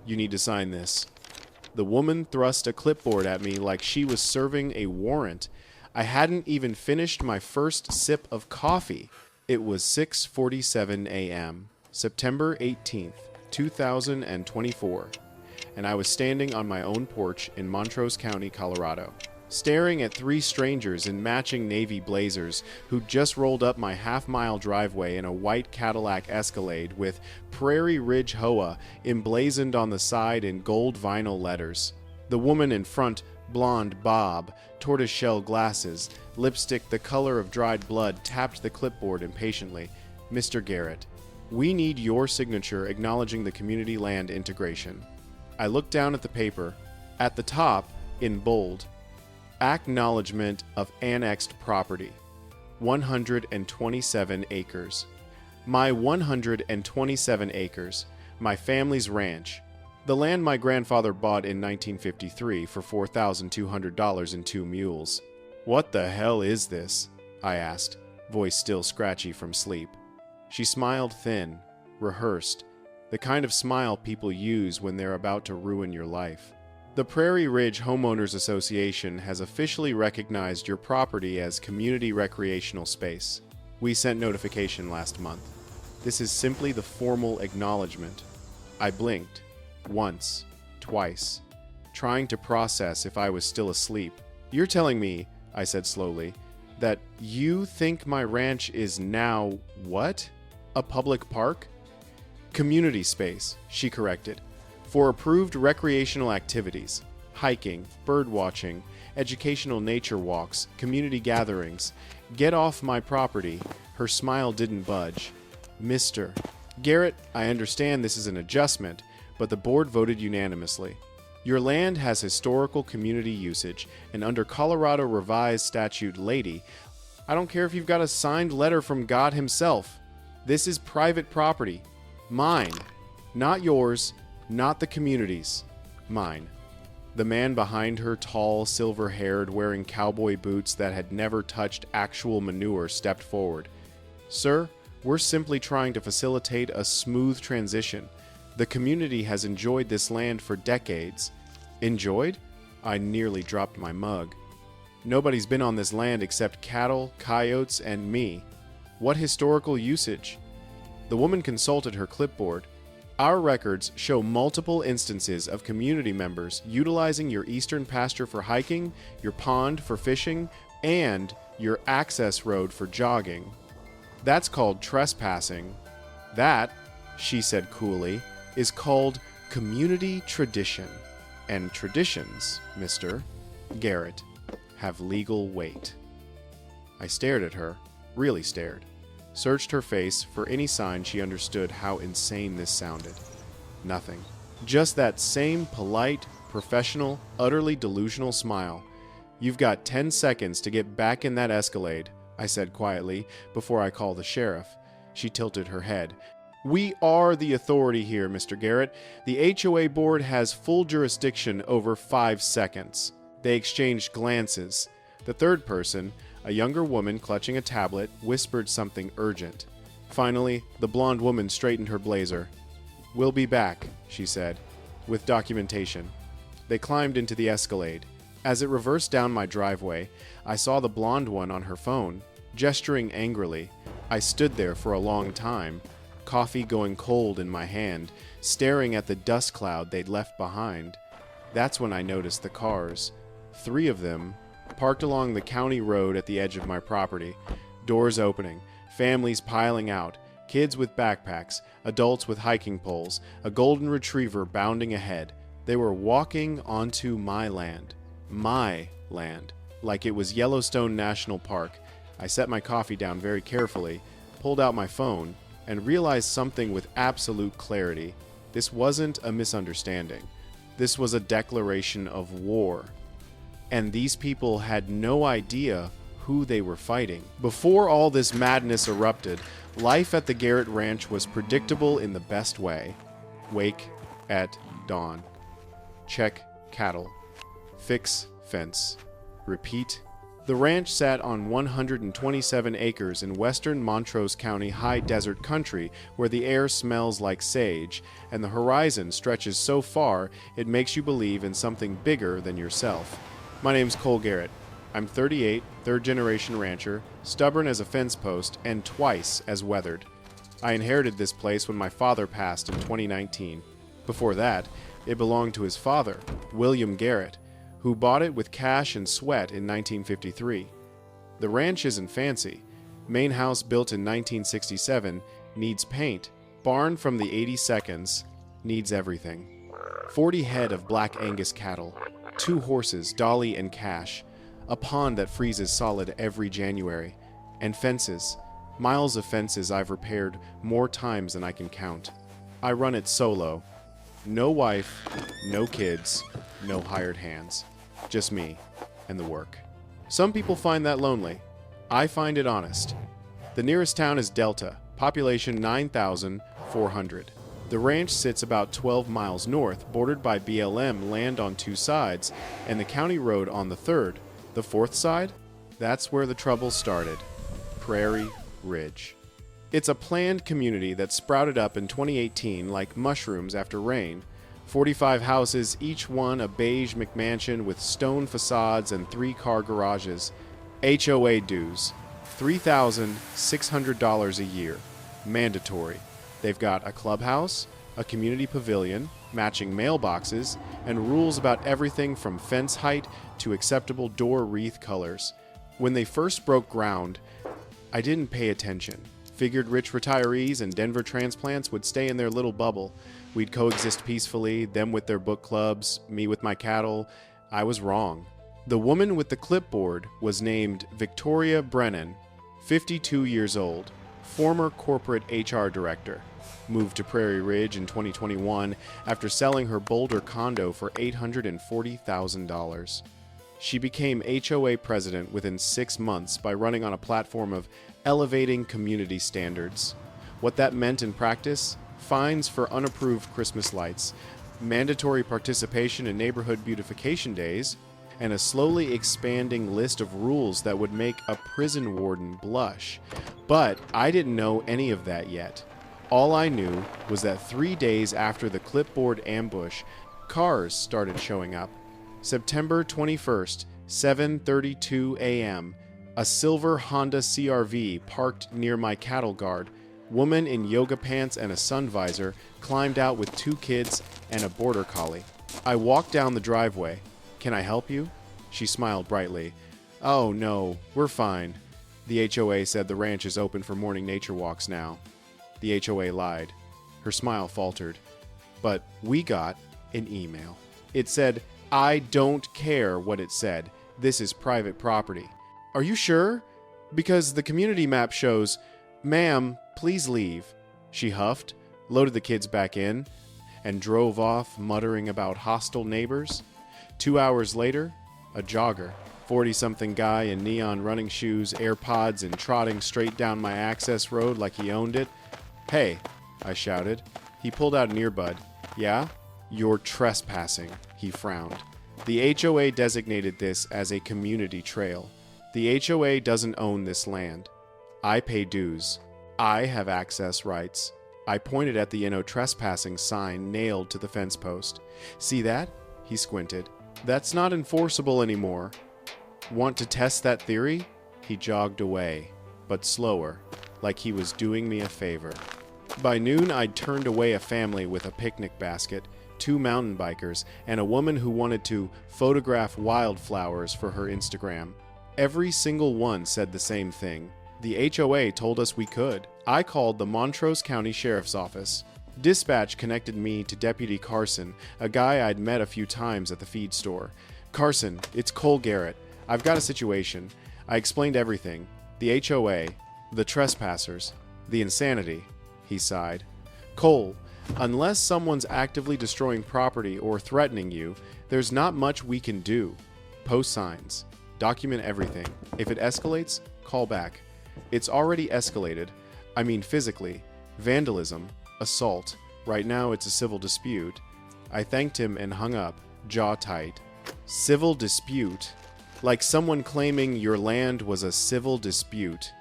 You need to sign this." The woman thrust a clipboard at me like she was serving a warrant. I hadn't even finished my first sip of coffee. It was 6:47 a.m., September 18th, 2024, and I was standing on my own porch in Montrose County, Colorado, staring at three strangers in matching navy blazers who'd just rolled up my half-mile driveway in a white Cadillac Escalade with Prairie Ridge Hoa emblazoned on the side in gold vinyl letters. The woman in front, blonde bob, tortoiseshell glasses, lipstick the color of dried blood, tapped the clipboard impatiently. "Mr. Garrett, we need your signature acknowledging the community land integration." I looked down at the paper. At the top, in bold, "Acknowledgement of annexed property, 127 acres. My 127 acres, my family's ranch, the land my grandfather bought in 1953 for $4,200 in 2 mules." "What the hell is this?" I asked, voice still scratchy from sleep. She smiled thin, rehearsed, the kind of smile people use when they're about to ruin your life. "The Prairie Ridge Homeowners Association has officially recognized your property as community recreational space. We sent notification last month. This is simply the formal acknowledgement." I blinked. Once. Twice. Trying to process if I was still asleep. "You're telling me," I said slowly, "that you think my ranch is now what? A public park?" "Community space," she corrected. "For approved recreational activities, hiking, bird watching, educational nature walks, community gatherings. Get off my property." Her smile didn't budge. "Mr. Garrett, I understand this is an adjustment, but the board voted unanimously. Your land has historical community usage, and under Colorado Revised Statute Lady, I don't care if you've got a signed letter from God himself. This is private property. Mine. Not yours. Not the community's. Mine." The man behind her, tall, silver-haired, wearing cowboy boots that had never touched actual manure, stepped forward. "Sir, we're simply trying to facilitate a smooth transition. The community has enjoyed this land for decades." "Enjoyed?" I nearly dropped my mug. "Nobody's been on this land except cattle, coyotes, and me. What historical usage?" The woman consulted her clipboard. "Our records show multiple instances of community members utilizing your eastern pasture for hiking, your pond for fishing, and your access road for jogging. That's called trespassing. That," she said coolly, "is called community tradition. And traditions, Mr. Garrett, have legal weight." I stared at her, really stared. Searched her face for any sign she understood how insane this sounded. Nothing. Just that same polite, professional, utterly delusional smile. "You've got 10 seconds to get back in that Escalade," I said quietly, "before I call the sheriff." She tilted her head. "We are the authority here, Mr. Garrett. The HOA board has full jurisdiction over 5 seconds. They exchanged glances. The third person, a younger woman clutching a tablet, whispered something urgent. Finally, the blonde woman straightened her blazer. "We'll be back," she said, "with documentation." They climbed into the Escalade. As it reversed down my driveway, I saw the blonde one on her phone, gesturing angrily. I stood there for a long time, coffee going cold in my hand, staring at the dust cloud they'd left behind. That's when I noticed the cars. 3 of them, parked along the county road at the edge of my property. Doors opening, families piling out, kids with backpacks, adults with hiking poles, a golden retriever bounding ahead. They were walking onto my land. My land. Like it was Yellowstone National Park. I set my coffee down very carefully, pulled out my phone, and realized something with absolute clarity. This wasn't a misunderstanding. This was a declaration of war. And these people had no idea who they were fighting. Before all this madness erupted, life at the Garrett Ranch was predictable in the best way. Wake at dawn. Check cattle. Fix fence. Repeat The ranch sat on 127 acres in western Montrose County high desert country where the air smells like sage and the horizon stretches so far it makes you believe in something bigger than yourself. My name's Cole Garrett. I'm 38, third-generation rancher, stubborn as a fence post, and twice as weathered. I inherited this place when my father passed in 2019. Before that, it belonged to his father, William Garrett, who bought it with cash and sweat in 1953. The ranch isn't fancy. Main house built in 1967 needs paint. Barn from the 82nds needs everything. 40 head of Black Angus cattle, 2 horses, Dolly and Cash, a pond that freezes solid every January, and fences. Miles of fences I've repaired more times than I can count. I run it solo. No wife, no kids, no hired hands. Just me and the work. Some people find that lonely. I find it honest. The nearest town is Delta, population 9,400. The ranch sits about 12 miles north, bordered by BLM land on 2 sides, and the county road on the 3rd. The 4th side? That's where the trouble started. Prairie Ridge. It's a planned community that sprouted up in 2018 like mushrooms after rain. 45 houses, each one a beige McMansion with stone facades and 3-car garages. HOA dues, $3,600 a year. Mandatory. They've got a clubhouse, a community pavilion, matching mailboxes, and rules about everything from fence height to acceptable door wreath colors. When they first broke ground, I didn't pay attention. Figured rich retirees and Denver transplants would stay in their little bubble. We'd coexist peacefully, them with their book clubs, me with my cattle. I was wrong. The woman with the clipboard was named Victoria Brennan, 52 years old, former corporate HR director. Moved to Prairie Ridge in 2021 after selling her Boulder condo for $840,000. She became HOA president within 6 months by running on a platform of elevating community standards. What that meant in practice? Fines for unapproved Christmas lights, mandatory participation in neighborhood beautification days, and a slowly expanding list of rules that would make a prison warden blush. But I didn't know any of that yet. All I knew was that 3 days after the clipboard ambush, cars started showing up. September 21st, 7:32 a.m., a silver Honda CR-V parked near my cattle guard. Woman in yoga pants and a sun visor climbed out with 2 kids and a border collie. I walked down the driveway. "Can I help you?" She smiled brightly. "Oh, no, we're fine." The HOA said the ranch is open for morning nature walks now. The HOA lied. Her smile faltered. But we got an email. It said, "I don't care what it said. This is private property." "Are you sure? Because the community map shows..." "Ma'am, please leave." She huffed, loaded the kids back in, and drove off, muttering about hostile neighbors. 2 hours later, a jogger, 40-something guy in neon running shoes, AirPods, and trotting straight down my access road like he owned it. "Hey," I shouted. He pulled out an earbud. "Yeah? You're trespassing," he frowned. The HOA designated this as a community trail. The HOA doesn't own this land. I pay dues. I have access rights. I pointed at the "No trespassing" sign nailed to the fence post. "See that?" He squinted. "That's not enforceable anymore." "Want to test that theory?" He jogged away, but slower, like he was doing me a favor. By noon, I'd turned away a family with a picnic basket, 2 mountain bikers, and a woman who wanted to photograph wildflowers for her Instagram. Every single one said the same thing. The HOA told us we could. I called the Montrose County Sheriff's Office. Dispatch connected me to Deputy Carson, a guy I'd met a few times at the feed store. "Carson, it's Cole Garrett. I've got a situation." I explained everything. The HOA, the trespassers, the insanity. He sighed. "Cole, unless someone's actively destroying property or threatening you, there's not much we can do. Post signs. Document everything. If it escalates, call back." It's already escalated. I mean physically. Vandalism. Assault. Right now it's a civil dispute. I thanked him and hung up, jaw tight. Civil dispute? like someone claiming your land was a civil dispute.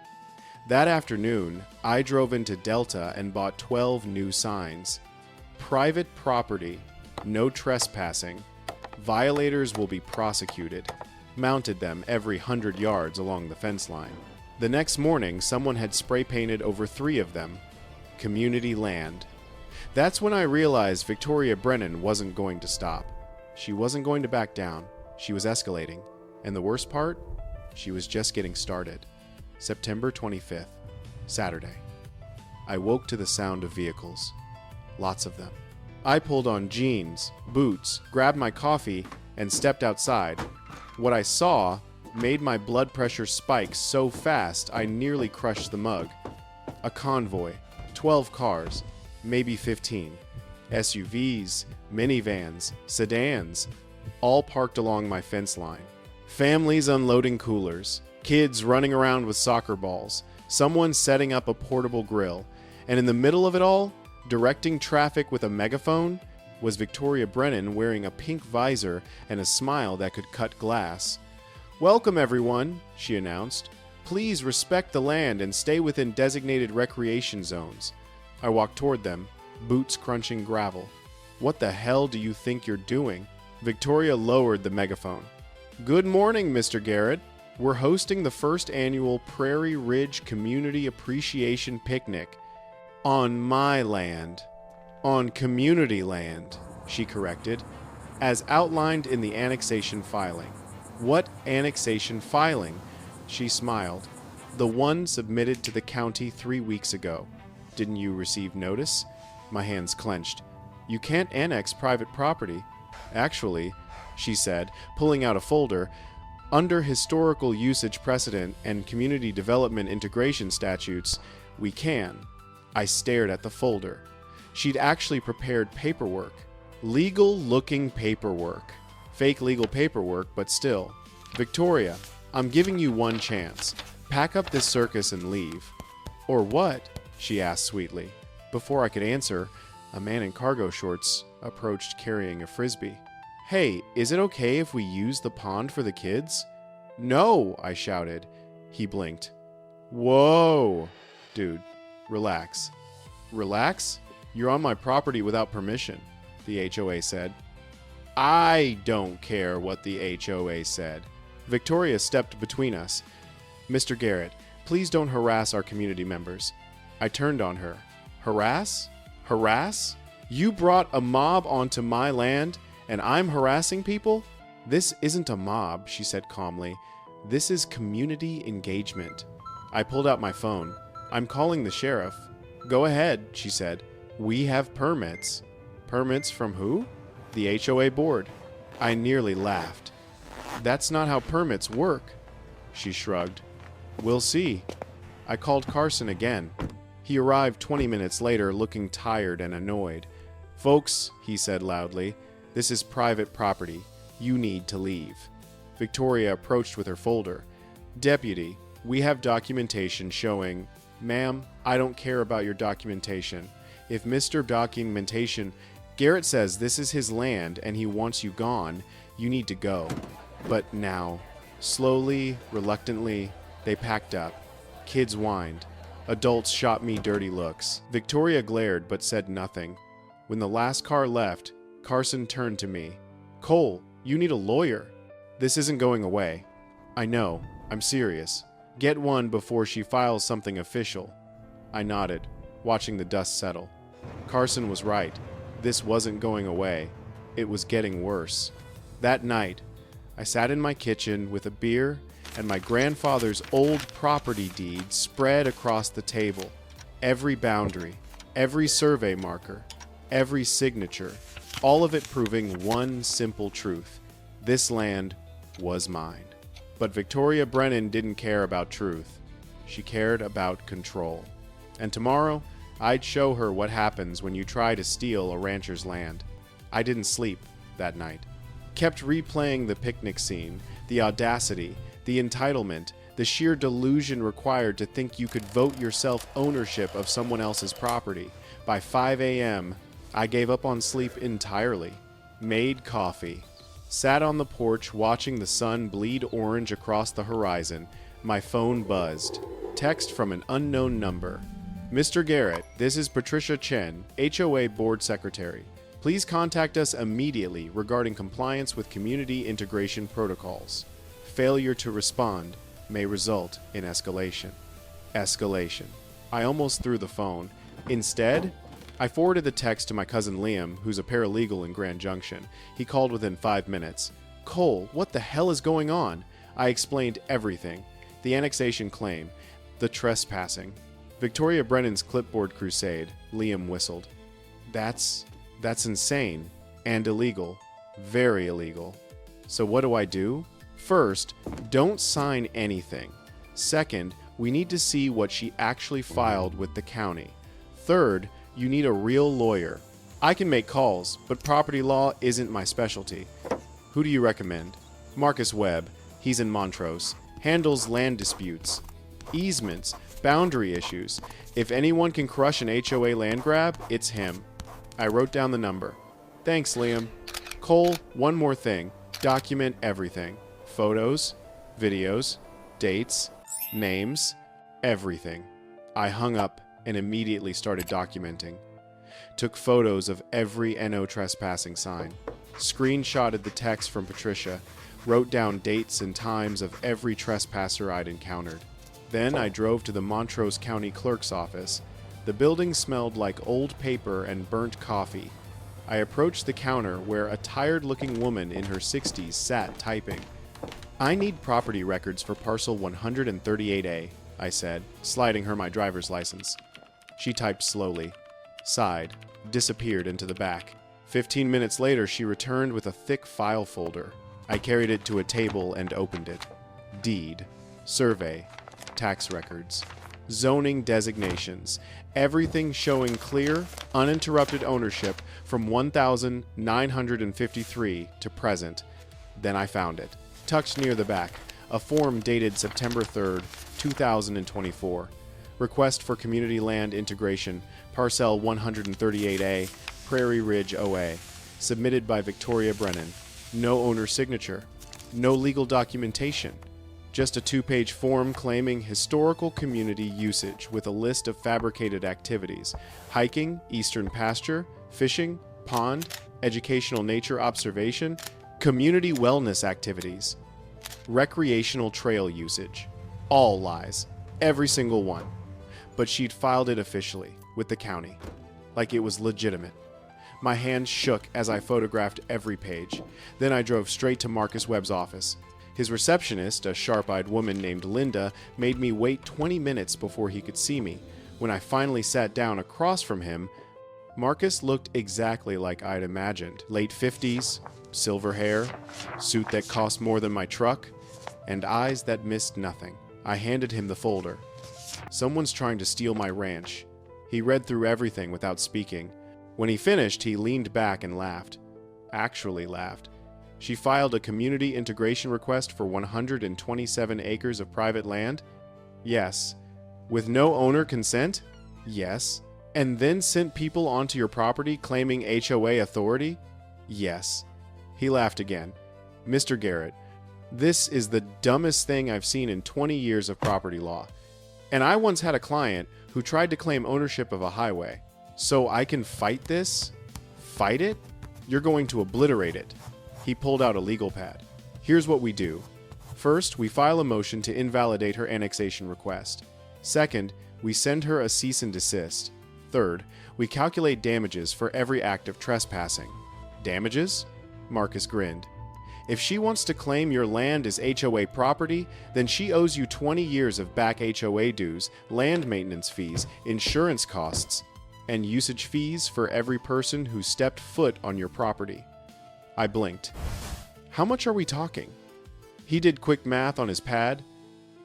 That afternoon, I drove into Delta and bought 12 new signs. Private property, no trespassing, violators will be prosecuted. Mounted them every 100 yards along the fence line. The next morning, someone had spray painted over 3 of them. Community land. That's when I realized Victoria Brennan wasn't going to stop. She wasn't going to back down. She was escalating. And the worst part? She was just getting started. September 25th, Saturday. I woke to the sound of vehicles. Lots of them. I pulled on jeans, boots, grabbed my coffee, and stepped outside. What I saw made my blood pressure spike so fast I nearly crushed the mug. A convoy, 12 cars, maybe 15. SUVs, minivans, sedans, all parked along my fence line. Families unloading coolers, kids running around with soccer balls, someone setting up a portable grill, and in the middle of it all, directing traffic with a megaphone, was Victoria Brennan wearing a pink visor and a smile that could cut glass. "Welcome, everyone," she announced. "Please respect the land and stay within designated recreation zones." I walked toward them, boots crunching gravel. "What the hell do you think you're doing?" Victoria lowered the megaphone. "Good morning, Mr. Garrett. We're hosting the first annual Prairie Ridge Community Appreciation Picnic. On my land. On community land," she corrected, "as outlined in the annexation filing." "What annexation filing?" She smiled. "The one submitted to the county 3 weeks ago. Didn't you receive notice?" My hands clenched. "You can't annex private property." "Actually," she said, pulling out a folder, "under historical usage precedent and community development integration statutes, we can." I stared at the folder. She'd actually prepared paperwork. Legal-looking paperwork. Fake legal paperwork, but still. "Victoria, I'm giving you one chance. Pack up this circus and leave." "Or what?" she asked sweetly. Before I could answer, a man in cargo shorts approached carrying a frisbee. "Hey, is it okay if we use the pond for the kids?" "No," I shouted. He blinked. "Whoa. Dude, relax." "Relax? You're on my property without permission," the HOA said. "I don't care what the HOA said." Victoria stepped between us. "Mr. Garrett, please don't harass our community members." I turned on her. "Harass? Harass? You brought a mob onto my land, and I'm harassing people?" "This isn't a mob," she said calmly. "This is community engagement." I pulled out my phone. "I'm calling the sheriff." "Go ahead," she said. "We have permits." "Permits from who?" "The HOA board." I nearly laughed. "That's not how permits work." She shrugged. "We'll see." I called Carson again. He arrived 20 minutes later looking tired and annoyed. "Folks," he said loudly, "this is private property. You need to leave." Victoria approached with her folder. "Deputy, we have documentation showing..." "Ma'am, I don't care about your documentation. If Mr. Documentation... Garrett says this is his land and he wants you gone, you need to go." But now, slowly, reluctantly, they packed up. Kids whined. Adults shot me dirty looks. Victoria glared but said nothing. When the last car left, Carson turned to me. "Cole, you need a lawyer." "This isn't going away." "I know. I'm serious. Get one before she files something official." I nodded, watching the dust settle. Carson was right. This wasn't going away. It was getting worse. That night, I sat in my kitchen with a beer and my grandfather's old property deed spread across the table. Every boundary, every survey marker, every signature, all of it proving one simple truth. This land was mine. But Victoria Brennan didn't care about truth. She cared about control. And tomorrow, I'd show her what happens when you try to steal a rancher's land. I didn't sleep that night. Kept replaying the picnic scene, the audacity, the entitlement, the sheer delusion required to think you could vote yourself ownership of someone else's property. By 5 a.m., I gave up on sleep entirely. Made coffee. Sat on the porch watching the sun bleed orange across the horizon. My phone buzzed. Text from an unknown number. Mr. Garrett, this is Patricia Chen, HOA Board Secretary. Please contact us immediately regarding compliance with community integration protocols. Failure to respond may result in escalation. Escalation. I almost threw the phone. Instead, I forwarded the text to my cousin Liam, who's a paralegal in Grand Junction. He called within 5 minutes. Cole, what the hell is going on? I explained everything. The annexation claim, the trespassing, Victoria Brennan's clipboard crusade. Liam whistled. That's insane. And illegal. Very illegal. So what do I do? First, don't sign anything. Second, we need to see what she actually filed with the county. Third, you need a real lawyer. I can make calls, but property law isn't my specialty. Who do you recommend? Marcus Webb. He's in Montrose. Handles land disputes, easements, boundary issues. If anyone can crush an HOA land grab, it's him. I wrote down the number. Thanks, Liam. Cole, one more thing. Document everything. Photos, videos, dates, names, everything. I hung up and immediately started documenting. Took photos of every NO trespassing sign. Screenshotted the text from Patricia. Wrote down dates and times of every trespasser I'd encountered. Then I drove to the Montrose County Clerk's office. The building smelled like old paper and burnt coffee. I approached the counter where a tired-looking woman in her 60s sat typing. I need property records for parcel 138A, I said, sliding her my driver's license. She typed slowly, sighed, disappeared into the back. 15 minutes later, she returned with a thick file folder. I carried it to a table and opened it. Deed, survey, tax records, zoning designations, everything showing clear, uninterrupted ownership from 1953 to present. Then I found it, tucked near the back, a form dated September 3rd, 2024. Request for community land integration, parcel 138A, Prairie Ridge OA, submitted by Victoria Brennan. No owner signature, no legal documentation, just a 2-page form claiming historical community usage with a list of fabricated activities: hiking, eastern pasture, fishing, pond, educational nature observation, community wellness activities, recreational trail usage. All lies, every single one. But she'd filed it officially with the county, like it was legitimate. My hands shook as I photographed every page. Then I drove straight to Marcus Webb's office. His receptionist, a sharp-eyed woman named Linda, made me wait 20 minutes before he could see me. When I finally sat down across from him, Marcus looked exactly like I'd imagined. Late 50s, silver hair, suit that cost more than my truck, and eyes that missed nothing. I handed him the folder. Someone's trying to steal my ranch. He read through everything without speaking. When he finished, he leaned back and laughed. Actually laughed. She filed a community integration request for 127 acres of private land? Yes. With no owner consent? Yes. And then sent people onto your property claiming HOA authority? Yes. He laughed again. Mr. Garrett, this is the dumbest thing I've seen in 20 years of property law. And I once had a client who tried to claim ownership of a highway. So I can fight this? Fight it? You're going to obliterate it. He pulled out a legal pad. Here's what we do. First, we file a motion to invalidate her annexation request. Second, we send her a cease and desist. Third, we calculate damages for every act of trespassing. Damages? Marcus grinned. If she wants to claim your land as HOA property, then she owes you 20 years of back HOA dues, land maintenance fees, insurance costs, and usage fees for every person who stepped foot on your property. I blinked. How much are we talking? He did quick math on his pad.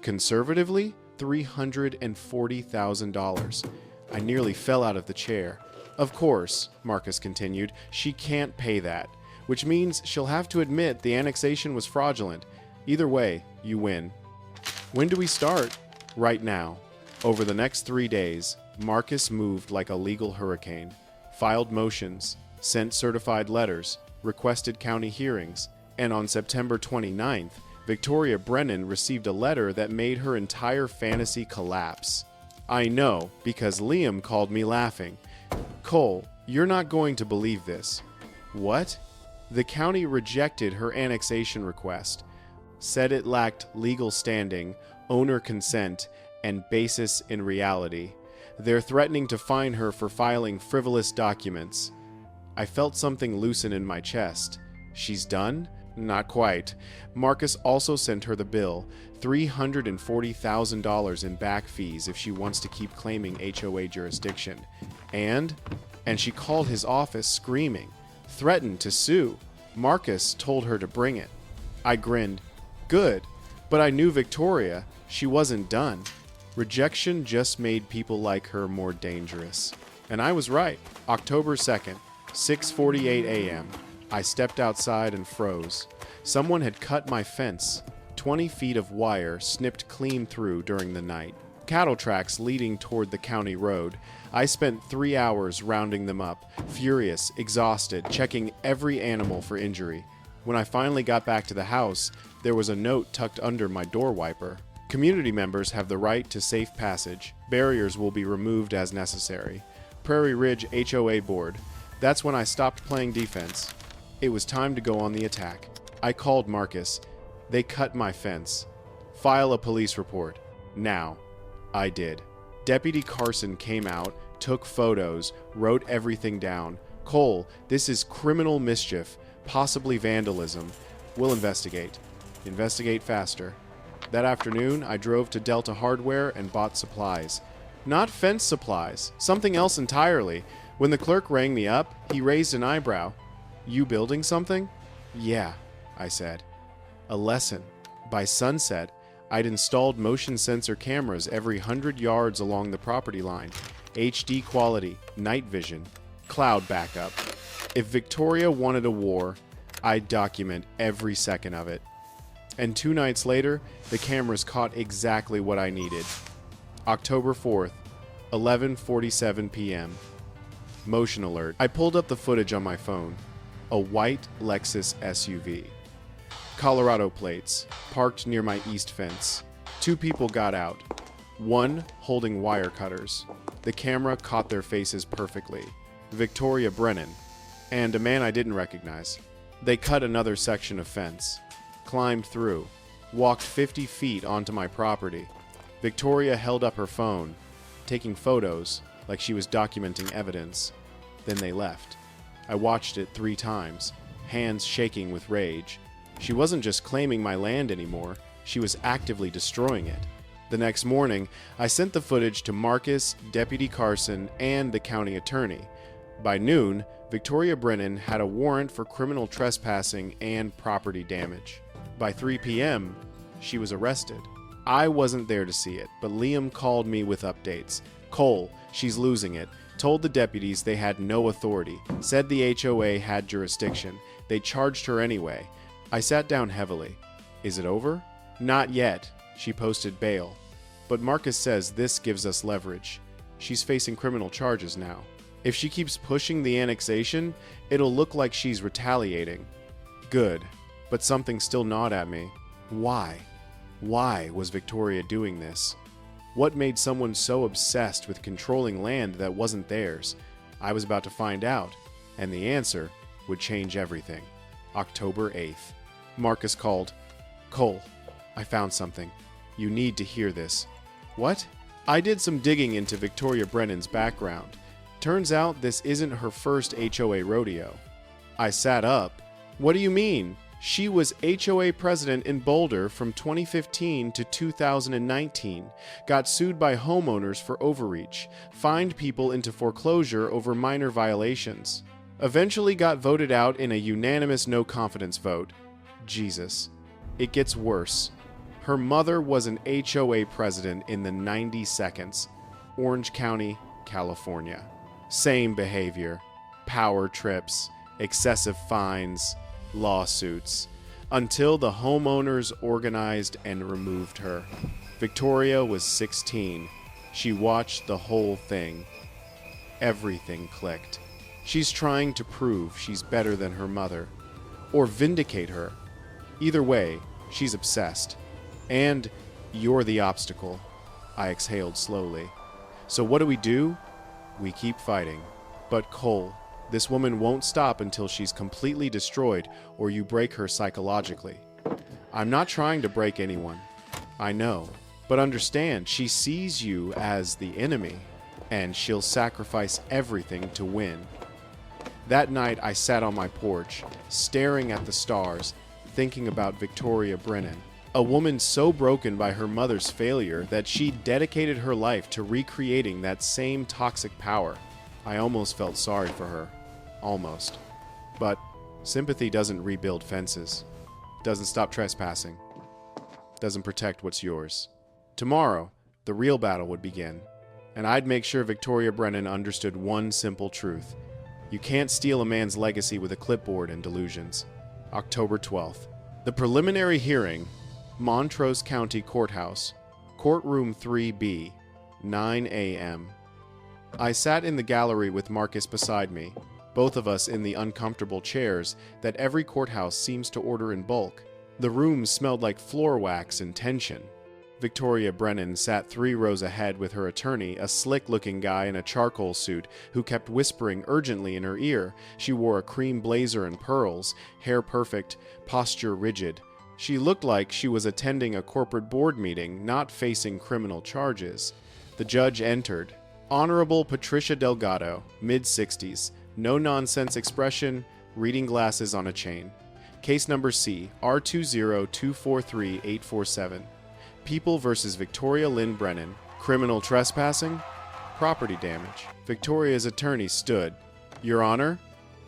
Conservatively, $340,000. I nearly fell out of the chair. Of course, Marcus continued, she can't pay that, which means she'll have to admit the annexation was fraudulent. Either way, you win. When do we start? Right now. Over the next 3 days, Marcus moved like a legal hurricane, filed motions, sent certified letters, requested county hearings, And on September 29th, Victoria Brennan received a letter that made her entire fantasy collapse. I know, because Liam called me laughing. Cole, you're not going to believe this. What? The county rejected her annexation request, said it lacked legal standing, owner consent, and basis in reality. They're threatening to fine her for filing frivolous documents. I felt something loosen in my chest. She's done? Not quite. Marcus also sent her the bill, $340,000 in back fees if she wants to keep claiming HOA jurisdiction. And she called his office screaming, threatened to sue. Marcus told her to bring it. I grinned. Good, but I knew Victoria. She wasn't done. Rejection just made people like her more dangerous. And I was right. October 2nd, 6:48 a.m. I stepped outside and froze. Someone had cut my fence. 20 feet of wire snipped clean through during the night. Cattle tracks leading toward the county road. I spent 3 hours rounding them up, furious, exhausted, checking every animal for injury. When I finally got back to the house, there was a note tucked under my door wiper. Community members have the right to safe passage. Barriers will be removed as necessary. Prairie Ridge HOA Board. That's when I stopped playing defense. It was time to go on the attack. I called Marcus. They cut my fence. File a police report. Now. I did. Deputy Carson came out, took photos, wrote everything down. Cole, this is criminal mischief, possibly vandalism. We'll investigate. Investigate faster. That afternoon, I drove to Delta Hardware and bought supplies. Not fence supplies, something else entirely. When the clerk rang me up, he raised an eyebrow. You building something? Yeah, I said. A lesson. By sunset, I'd installed motion sensor cameras every 100 yards along the property line. HD quality, night vision, cloud backup. If Victoria wanted a war, I'd document every second of it. And 2 nights later, the cameras caught exactly what I needed. October 4th, 11:47 p.m. Motion alert. I pulled up the footage on my phone. A white Lexus SUV. Colorado plates, parked near my east fence. 2 people got out. One holding wire cutters. The camera caught their faces perfectly. Victoria Brennan, and a man I didn't recognize. They cut another section of fence, climbed through, walked 50 feet onto my property. Victoria held up her phone, taking photos like she was documenting evidence. Then they left. I watched it 3 times, hands shaking with rage. She wasn't just claiming my land anymore, she was actively destroying it. The next morning, I sent the footage to Marcus, Deputy Carson, and the county attorney. By noon, Victoria Brennan had a warrant for criminal trespassing and property damage. By 3 p.m., she was arrested. I wasn't there to see it, but Liam called me with updates. Cole, she's losing it. Told the deputies they had no authority. Said the HOA had jurisdiction. They charged her anyway. I sat down heavily. Is it over? Not yet. She posted bail. But Marcus says this gives us leverage. She's facing criminal charges now. If she keeps pushing the annexation, it'll look like she's retaliating. Good. But something still gnawed at me. Why? Why was Victoria doing this? What made someone so obsessed with controlling land that wasn't theirs? I was about to find out, and the answer would change everything. October 8th. Marcus called. Cole, I found something. You need to hear this. What? I did some digging into Victoria Brennan's background. Turns out this isn't her first HOA rodeo. I sat up. What do you mean? She was HOA president in Boulder from 2015 to 2019, got sued by homeowners for overreach, fined people into foreclosure over minor violations. Eventually got voted out in a unanimous no-confidence vote. Jesus. It gets worse. Her mother was an HOA president in the 92nds, Orange County, California. Same behavior. Power trips, excessive fines, lawsuits, until the homeowners organized and removed her. Victoria was 16. She watched the whole thing. Everything clicked. She's trying to prove she's better than her mother, or vindicate her, Either way, she's obsessed. And you're the obstacle. I exhaled slowly. So what do? We keep fighting. But Cole, this woman won't stop until she's completely destroyed or you break her psychologically. I'm not trying to break anyone. I know. But understand, she sees you as the enemy, and she'll sacrifice everything to win. That night, I sat on my porch, staring at the stars, thinking about Victoria Brennan, a woman so broken by her mother's failure that she dedicated her life to recreating that same toxic power. I almost felt sorry for her. Almost. But sympathy doesn't rebuild fences, doesn't stop trespassing, doesn't protect what's yours. Tomorrow, the real battle would begin, and I'd make sure Victoria Brennan understood one simple truth. You can't steal a man's legacy with a clipboard and delusions. October 12th. The preliminary hearing, Montrose County Courthouse, Courtroom 3B, 9 a.m. I sat in the gallery with Marcus beside me, both of us in the uncomfortable chairs that every courthouse seems to order in bulk. The room smelled like floor wax and tension. Victoria Brennan sat 3 rows ahead with her attorney, a slick-looking guy in a charcoal suit who kept whispering urgently in her ear. She wore a cream blazer and pearls, hair perfect, posture rigid. She looked like she was attending a corporate board meeting, not facing criminal charges. The judge entered. Honorable Patricia Delgado, mid-60s, no-nonsense expression, reading glasses on a chain. Case number C, R20243-847. People versus Victoria Lynn Brennan. Criminal trespassing? Property damage. Victoria's attorney stood. Your Honor,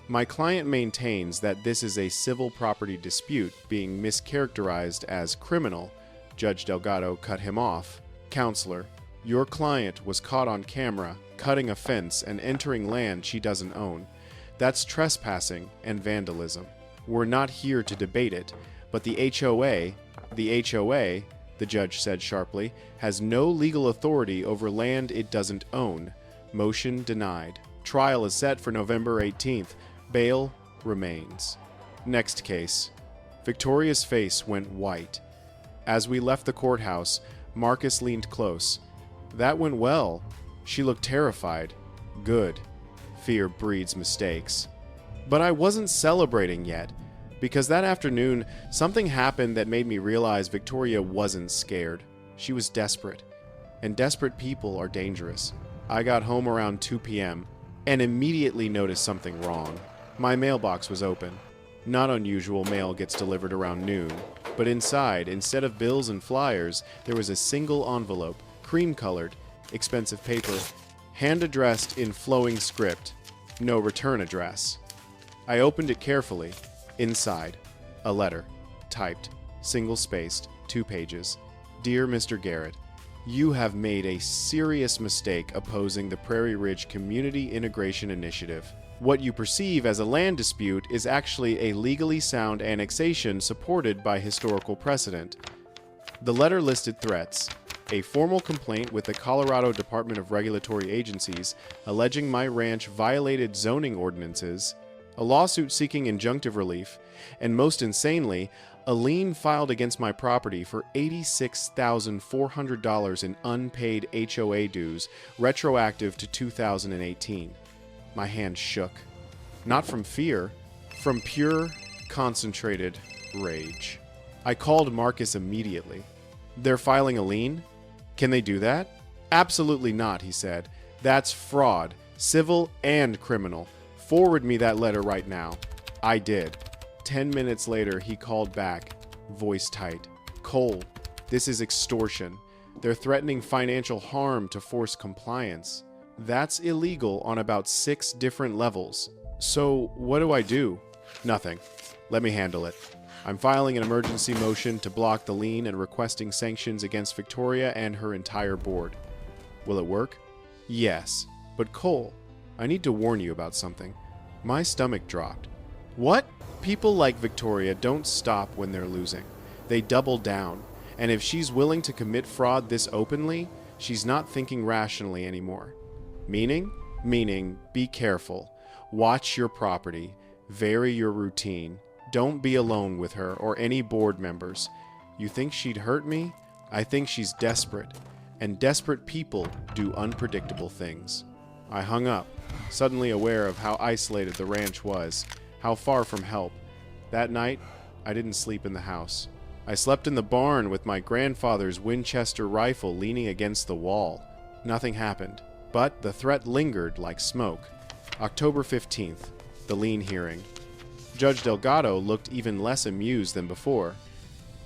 my client maintains that this is a civil property dispute being mischaracterized as criminal. Judge Delgado cut him off. Counselor, your client was caught on camera cutting a fence and entering land she doesn't own. That's trespassing and vandalism. We're not here to debate it, but the HOA, the judge said sharply, has no legal authority over land it doesn't own. Motion denied. Trial is set for November 18th. Bail remains. Next case. Victoria's face went white. As we left the courthouse, Marcus leaned close. That went well. She looked terrified. Good. Fear breeds mistakes. But I wasn't celebrating yet, because that afternoon, something happened that made me realize Victoria wasn't scared. She was desperate. And desperate people are dangerous. I got home around 2 p.m. and immediately noticed something wrong. My mailbox was open. Not unusual mail gets delivered around noon, but inside, instead of bills and flyers, there was a single envelope, cream-colored, expensive paper, hand-addressed in flowing script. No return address. I opened it carefully. Inside, a letter, typed, single-spaced, 2 pages. Dear Mr. Garrett, you have made a serious mistake opposing the Prairie Ridge Community Integration Initiative. What you perceive as a land dispute is actually a legally sound annexation supported by historical precedent. The letter listed threats, a formal complaint with the Colorado Department of Regulatory Agencies alleging my ranch violated zoning ordinances, a lawsuit seeking injunctive relief, and most insanely, a lien filed against my property for $86,400 in unpaid HOA dues, retroactive to 2018. My hand shook. Not from fear, from pure, concentrated rage. I called Marcus immediately. They're filing a lien? Can they do that? Absolutely not, he said. That's fraud, civil and criminal. Forward me that letter right now. I did. 10 minutes later, he called back, voice tight. Cole, this is extortion. They're threatening financial harm to force compliance. That's illegal on about 6 different levels. So what do I do? Nothing. Let me handle it. I'm filing an emergency motion to block the lien and requesting sanctions against Victoria and her entire board. Will it work? Yes. But Cole, I need to warn you about something. My stomach dropped. What? People like Victoria don't stop when they're losing. They double down. And if she's willing to commit fraud this openly, she's not thinking rationally anymore. Meaning? Meaning, be careful. Watch your property. Vary your routine. Don't be alone with her or any board members. You think she'd hurt me? I think she's desperate, and desperate people do unpredictable things. I hung up, suddenly aware of how isolated the ranch was, how far from help. That night, I didn't sleep in the house. I slept in the barn with my grandfather's Winchester rifle leaning against the wall. Nothing happened, but the threat lingered like smoke. October 15th, the lien hearing. Judge Delgado looked even less amused than before.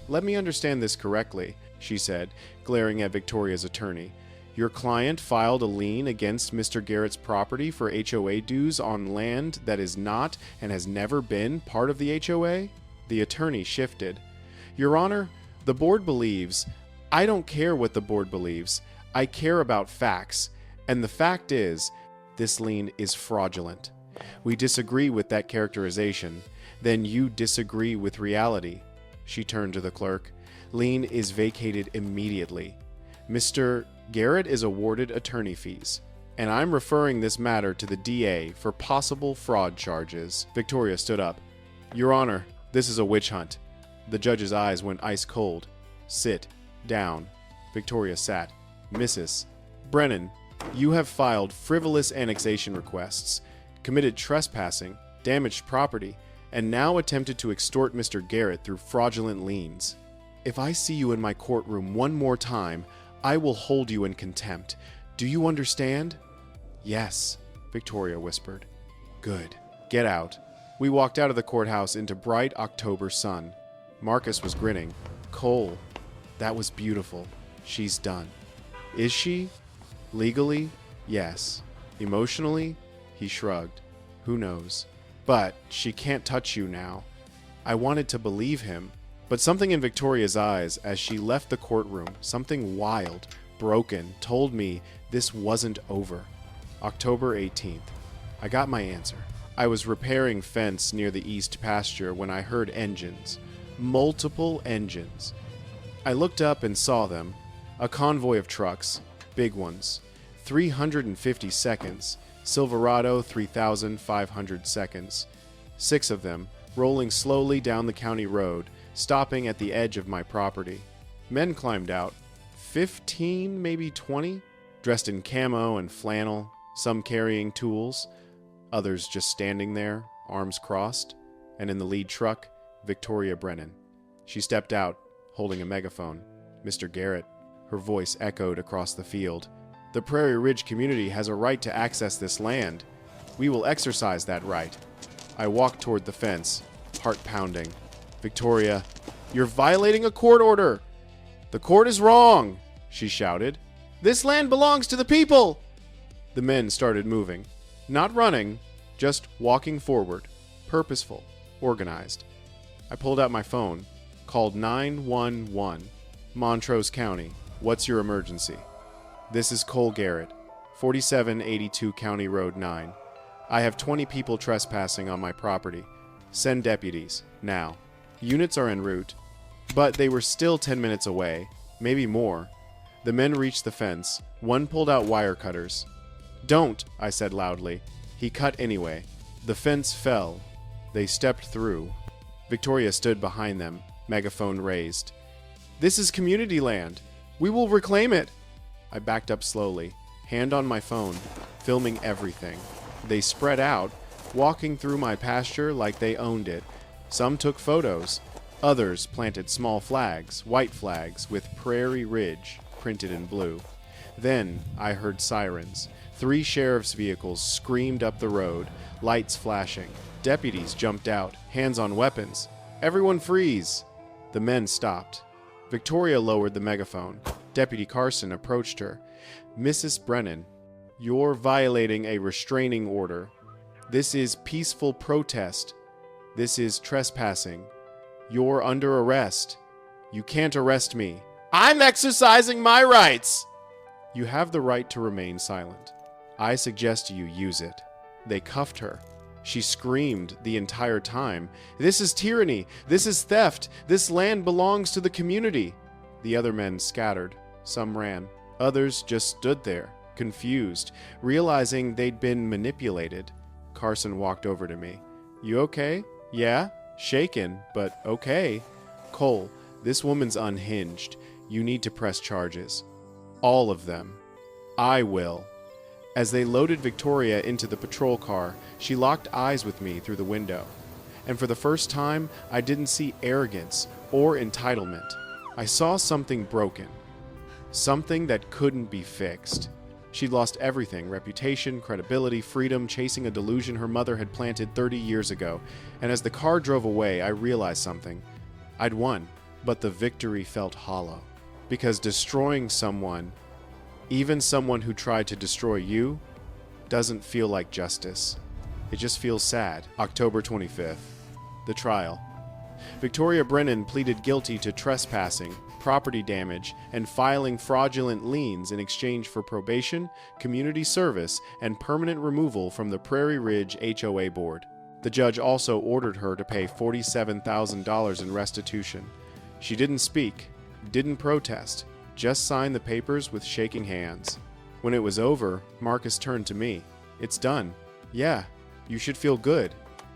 "Let me understand this correctly," she said, glaring at Victoria's attorney. "Your client filed a lien against Mr. Garrett's property for HOA dues on land that is not and has never been part of the HOA?" The attorney shifted. "Your Honor, the board believes—" "I don't care what the board believes. I care about facts. And the fact is, this lien is fraudulent. We disagree with that characterization. Then you disagree with reality." She turned to the clerk. "Lien is vacated immediately. Mr. Garrett is awarded attorney fees, and I'm referring this matter to the DA for possible fraud charges." Victoria stood up. "Your Honor, this is a witch hunt." The judge's eyes went ice cold. "Sit down." Victoria sat. "Mrs. Brennan, you have filed frivolous annexation requests, committed trespassing, damaged property, and now attempted to extort Mr. Garrett through fraudulent liens. If I see you in my courtroom one more time, I will hold you in contempt. Do you understand?" "Yes," Victoria whispered. "Good. Get out." We walked out of the courthouse into bright October sun. Marcus was grinning. "Cole, that was beautiful. She's done." "Is she?" "Legally, yes. Emotionally?" He shrugged. "Who knows? But she can't touch you now." I wanted to believe him, but something in Victoria's eyes as she left the courtroom, something wild, broken, told me this wasn't over. October 18th. I got my answer. I was repairing fence near the east pasture when I heard engines. Multiple engines. I looked up and saw them. A convoy of trucks. Big ones. 350 seconds. Silverado 3,500 seconds. 6 of them, rolling slowly down the county road, stopping at the edge of my property. Men climbed out. 15, maybe 20, dressed in camo and flannel, some carrying tools, others just standing there, arms crossed, and in the lead truck, Victoria Brennan. She stepped out, holding a megaphone. "Mr. Garrett." Her voice echoed across the field. "The Prairie Ridge community has a right to access this land. We will exercise that right." I walked toward the fence, heart pounding. "Victoria, you're violating a court order." "The court is wrong," she shouted. "This land belongs to the people." The men started moving. Not running, just walking forward. Purposeful, organized. I pulled out my phone, called 911. "Montrose County, what's your emergency?" "This is Cole Garrett, 4782 County Road 9. I have 20 people trespassing on my property. Send deputies, now." Units are en route, but they were still 10 minutes away, maybe more. The men reached the fence. One pulled out wire cutters. "Don't," I said loudly. He cut anyway. The fence fell. They stepped through. Victoria stood behind them, megaphone raised. "This is community land. We will reclaim it." I backed up slowly, hand on my phone, filming everything. They spread out, walking through my pasture like they owned it. Some took photos. Others planted small flags, white flags, with Prairie Ridge printed in blue. Then I heard sirens. 3 sheriff's vehicles screamed up the road, lights flashing. Deputies jumped out, hands on weapons. "Everyone freeze!" The men stopped. Victoria lowered the megaphone. Deputy Carson approached her. "Mrs. Brennan, you're violating a restraining order. This is peaceful protest. This is trespassing. You're under arrest. You can't arrest me." "I'm exercising my rights!" "You have the right to remain silent. I suggest you use it." They cuffed her. She screamed the entire time, "This is tyranny! This is theft! This land belongs to the community!" The other men scattered. Some ran. Others just stood there, confused, realizing they'd been manipulated. Carson walked over to me. "You okay?" "Yeah?" Shaken, but okay. Cole, this woman's unhinged. You need to press charges. All of them. I will. As they loaded Victoria into the patrol car, she locked eyes with me through the window. And for the first time, I didn't see arrogance or entitlement. I saw something broken. Something that couldn't be fixed. She'd lost everything: reputation, credibility, freedom, chasing a delusion her mother had planted 30 years ago. And as the car drove away, I realized something. I'd won, but the victory felt hollow. Because destroying someone, even someone who tried to destroy you, doesn't feel like justice. It just feels sad. October 25th. The trial. Victoria Brennan pleaded guilty to trespassing, property damage, and filing fraudulent liens in exchange for probation, community service, and permanent removal from the Prairie Ridge HOA board. The judge also ordered her to pay $47,000 in restitution. She didn't speak, didn't protest, just signed the papers with shaking hands. When it was over, Marcus turned to me. "It's done." "Yeah, you should feel good."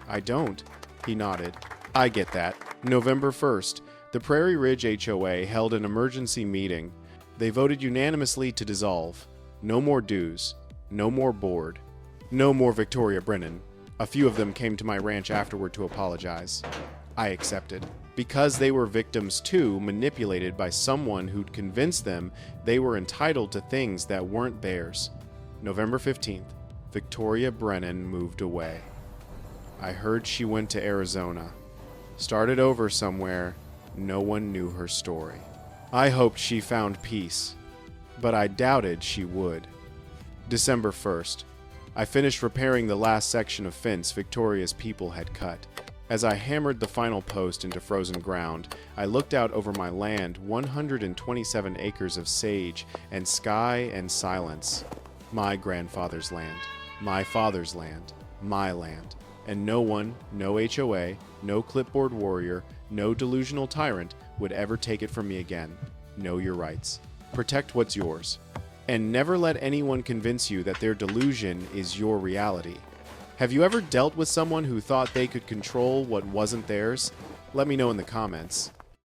"I don't." He nodded. "I get that." November 1st, the Prairie Ridge HOA held an emergency meeting. They voted unanimously to dissolve. No more dues. No more board. No more Victoria Brennan. A few of them came to my ranch afterward to apologize. I accepted. Because they were victims too, manipulated by someone who'd convinced them they were entitled to things that weren't theirs. November 15th, Victoria Brennan moved away. I heard she went to Arizona. Started over somewhere. No one knew her story. I hoped she found peace, but I doubted she would. December 1st. I finished repairing the last section of fence Victoria's people had cut. As I hammered the final post into frozen ground, I looked out over my land, 127 acres of sage and sky and silence. My grandfather's land. My father's land. My land. And no one, no HOA, no clipboard warrior, no delusional tyrant would ever take it from me again. Know your rights. Protect what's yours. And never let anyone convince you that their delusion is your reality. Have you ever dealt with someone who thought they could control what wasn't theirs? Let me know in the comments.